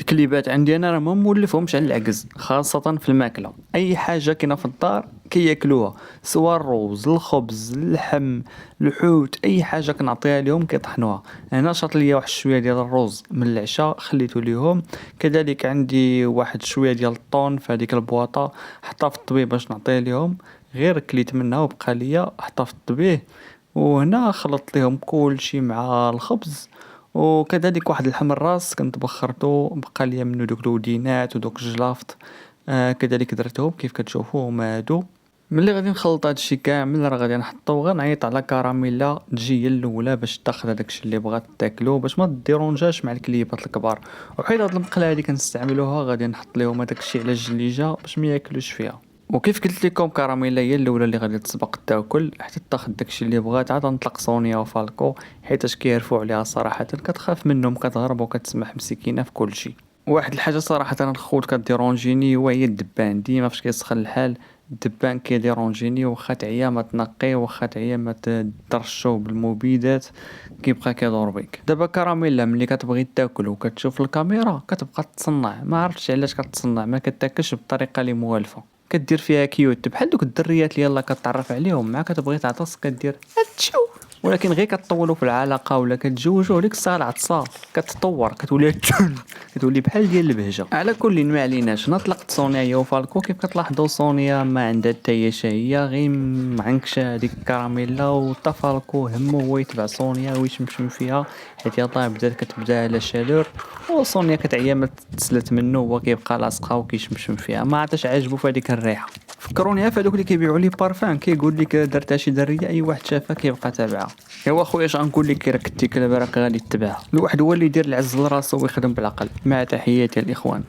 الكليبات عندي انا راه ما مولفهمش على العجز، خاصة في الماكلة. اي حاجة كاينة في الدار كياكلوها، سواء الروز، الخبز، اللحم، الحوت، اي حاجة كنعطيها لهم كيطحنوها. انا شاط ليا واحد شوية ديال الروز من العشاء خليته ليهم. كذلك عندي واحد شوية ديال الطون في هذيك البواطة، حطها في الطبيب باش نعطيها ليهم. غير كليت منها وبقى ليا حطها في الطبيب. وهنا خلطت لهم كل شيء مع الخبز. وكذلك واحد اللحم الراس كنت بخرته بقى ليا منه دوك الودينات ودوك الجلافط. كذلك درتهم كيف كتشوفوا هما هادو. ملي غادي نخلط هادشي كامل راه غادي نحطو، غنعيط على كراميلا تجي هي الاولى باش تاخذ هداكشي اللي بغات تاكلو باش ما ديرونجاش مع الكليبات الكبار. وحيت هاد المقله هادي كنستعملوها غادي نحط ليهم هداكشي على الجليجه باش ما ياكلوش فيها. وكيف قلت لكم كراميلا هي الاولى اللي غادي تسبق تاكل حتى تاخذ داكشي اللي بغات، عاد نطلق سونيا وفالكو حيتاش كيرفعوا عليها صراحه كتخاف منهم، كتهرب وكتسمح مسكينه في كل شيء. واحد الحاجه صراحه انا الخوت كديرونجيني هي الدبان، ديما فاش كيسخن الحال الدبان كيديرونجيني، واخا تعيا ما تنقي، واخا تعيا ما ترشوه بالمبيدات كيبقى كيدور بيك. دابا كراميلا ملي كتبغي تاكل وكتشوف الكاميرا كتبقى تصنع، ما عرفتش علاش كتصنع، ما كتاكلش بالطريقه اللي موالفه. كدير فيها كيوت بحال دوك الدريات اللي يلا كتعرف عليهم مع كتبغي تعطس كدير هاتشو. ولكن غير كتطولوا في العلاقه ولا كتجوجوا ديك الساعه العطسه كتطور كتولي تشن، كتولي بحال ديال البهجه. على كل ما عليناش، نطلق سونيا هي وفالكو. كيف كتلاحظوا سونيا ما عندها حتى هي شهيه، غير معنكشه هذيك كراميلا، وتا فالكو همو هو يتبع سونيا ويشمشم فيها حيت يلاه بدات كتبدا على شالور. وسونيا كتعيا ما تسلت منه هو كيبقى لاصقه وكيشمشم فيها، ما عادش عاجبو في هذيك الريحه. فكروني في هذوك اللي كيبيعوا لي بارفان، كيقول لك درتها شي دريه اي واحد شافها كيبقى تابعها. ايوا خويا اش غنقول لك، راك كنتي كلاب راك غادي تتبعها. الواحد هو اللي يدير العز لراسو ويخدم بالعقل. مع تحياتي الاخوان.